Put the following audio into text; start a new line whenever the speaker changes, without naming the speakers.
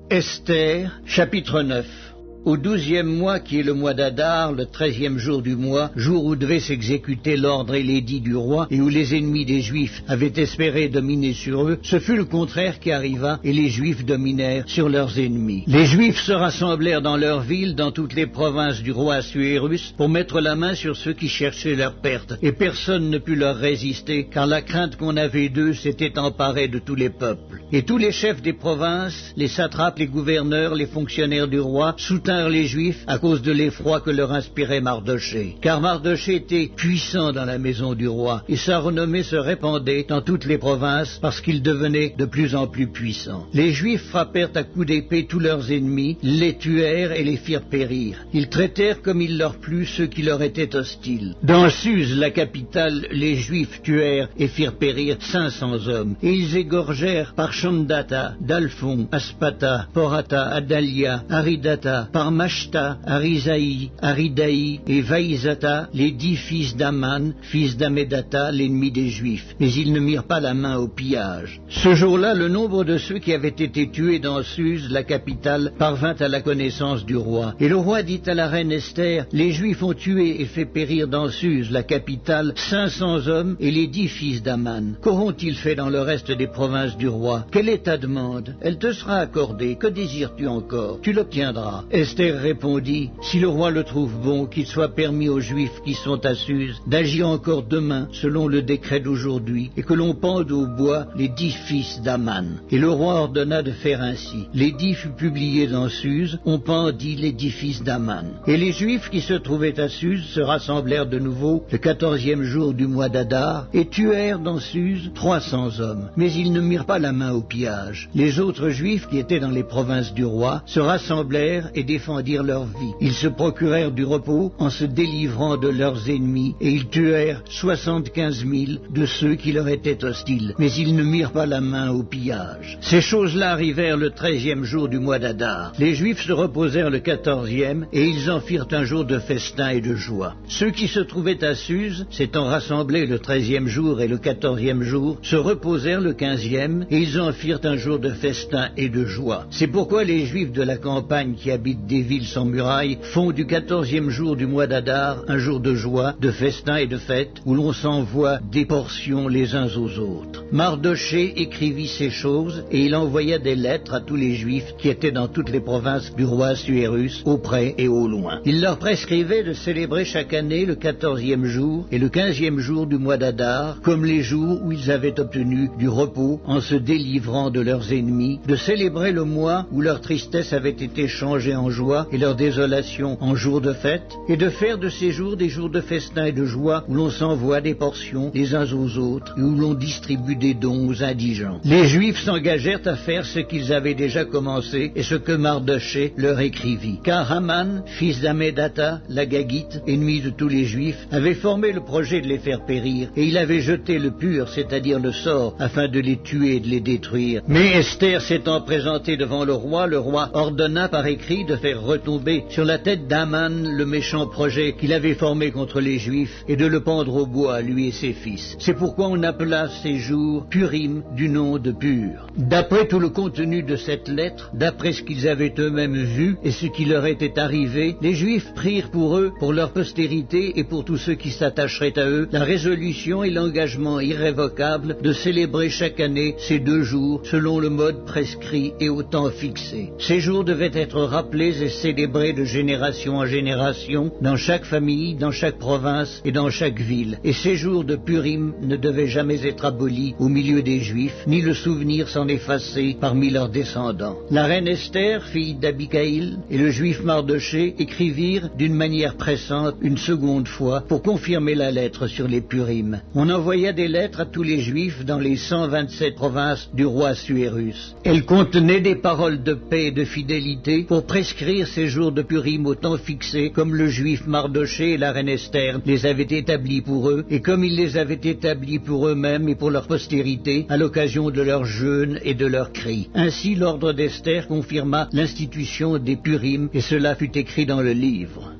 Esther, chapitre 9. Au 12e mois, qui est le mois d'Adar, le 13e jour du mois, jour où devait s'exécuter l'ordre et l'édit du roi, et où les ennemis des Juifs avaient espéré dominer sur eux, ce fut le contraire qui arriva, et les Juifs dominèrent sur leurs ennemis. Les Juifs se rassemblèrent dans leurs villes, dans toutes les provinces du roi Assuérus, pour mettre la main sur ceux qui cherchaient leur perte, et personne ne put leur résister, car la crainte qu'on avait d'eux s'était emparée de tous les peuples. Et tous les chefs des provinces, les satrapes, les gouverneurs, les fonctionnaires du roi, soutinrent les Juifs à cause de l'effroi que leur inspirait Mardochée. Car Mardochée était puissant dans la maison du roi, et sa renommée se répandait dans toutes les provinces parce qu'il devenait de plus en plus puissant. Les Juifs frappèrent à coups d'épée tous leurs ennemis, les tuèrent et les firent périr. Ils traitèrent comme il leur plut ceux qui leur étaient hostiles. Dans Suse, la capitale, les Juifs tuèrent et firent périr 500 hommes, et ils égorgèrent par Chamdata, Dalphon, Aspata, Porata, Adalia, Aridata, par Machta, Arisaï, Aridaï et Vaïzata, les 10 fils d'Aman, fils d'Amedata, l'ennemi des Juifs. Mais ils ne mirent pas la main au pillage. Ce jour-là, le nombre de ceux qui avaient été tués dans Suse, la capitale, parvint à la connaissance du roi. Et le roi dit à la reine Esther, les Juifs ont tué et fait périr dans Suse, la capitale, 500 hommes et les 10 fils d'Aman. Qu'auront-ils fait dans le reste des provinces du roi? Quelle est ta demande? Elle te sera accordée. Que désires-tu encore? Tu l'obtiendras. Esther répondit, si le roi le trouve bon, qu'il soit permis aux Juifs qui sont à Suse d'agir encore demain selon le décret d'aujourd'hui, et que l'on pende au bois les 10 fils d'Aman. Et le roi ordonna de faire ainsi. L'édit fut publié dans Suse, on pendit les 10 fils d'Aman. Et les Juifs qui se trouvaient à Suse se rassemblèrent de nouveau le 14e jour du mois d'Adar, et tuèrent dans Suse 300 hommes. Mais ils ne mirent pas la main au pillage. Les autres Juifs qui étaient dans les provinces du roi se rassemblèrent et défendirent leur vie. Ils se procurèrent du repos en se délivrant de leurs ennemis, et ils tuèrent 75 000 de ceux qui leur étaient hostiles, mais ils ne mirent pas la main au pillage. Ces choses-là arrivèrent le 13e jour du mois d'Adar. Les Juifs se reposèrent le 14e, et ils en firent un jour de festin et de joie. Ceux qui se trouvaient à Suse, s'étant rassemblés le 13e jour et le 14e jour, se reposèrent le 15e, et ils en firent un jour de festin et de joie. C'est pourquoi les Juifs de la campagne qui habitent des villes sans murailles font du 14e jour du mois d'Adar un jour de joie, de festin et de fête, où l'on s'envoie des portions les uns aux autres. Mardochée écrivit ces choses, et il envoya des lettres à tous les Juifs qui étaient dans toutes les provinces du roi Assuérus, au près et au loin. Il leur prescrivait de célébrer chaque année le 14e jour et le 15e jour du mois d'Adar, comme les jours où ils avaient obtenu du repos en se délivrant de leurs ennemis, de célébrer le mois où leur tristesse avait été changée en joie et leur désolation en jours de fête, et de faire de ces jours des jours de festin et de joie où l'on s'envoie des portions les uns aux autres et où l'on distribue des dons aux indigents. Les Juifs s'engagèrent à faire ce qu'ils avaient déjà commencé et ce que Mardochée leur écrivit. Car Haman, fils d'Amedata, l'Agagite, ennemi de tous les Juifs, avait formé le projet de les faire périr, et il avait jeté le pur, c'est-à-dire le sort, afin de les tuer et de les détruire. Mais Esther s'étant présentée devant le roi ordonna par écrit de faire retomber sur la tête d'Aman le méchant projet qu'il avait formé contre les Juifs et de le pendre au bois, lui et ses fils. C'est pourquoi on appela ces jours Purim, du nom de Pur. D'après tout le contenu de cette lettre, d'après ce qu'ils avaient eux-mêmes vu et ce qui leur était arrivé, les Juifs prirent pour eux, pour leur postérité et pour tous ceux qui s'attacheraient à eux, la résolution et l'engagement irrévocable de célébrer chaque année ces 2 jours selon le mode prescrit et au temps fixé. Ces jours devaient être rappelés et célébrés de génération en génération, dans chaque famille, dans chaque province et dans chaque ville. Et ces jours de Purim ne devaient jamais être abolis au milieu des Juifs, ni le souvenir s'en effacer parmi leurs descendants. La reine Esther, fille d'Abicaïl, et le Juif Mardochée écrivirent d'une manière pressante une seconde fois pour confirmer la lettre sur les Purim. On envoya des lettres à tous les Juifs dans les 127 provinces du roi Assuérus. Elles contenaient des paroles de paix et de fidélité pour prescrire ces jours de Purim au temps fixé, comme le Juif Mardochée et la reine Esther les avaient établis pour eux, et comme ils les avaient établis pour eux-mêmes et pour leur postérité, à l'occasion de leurs jeûnes et de leurs cris. Ainsi l'ordre d'Esther confirma l'institution des Purim, et cela fut écrit dans le livre.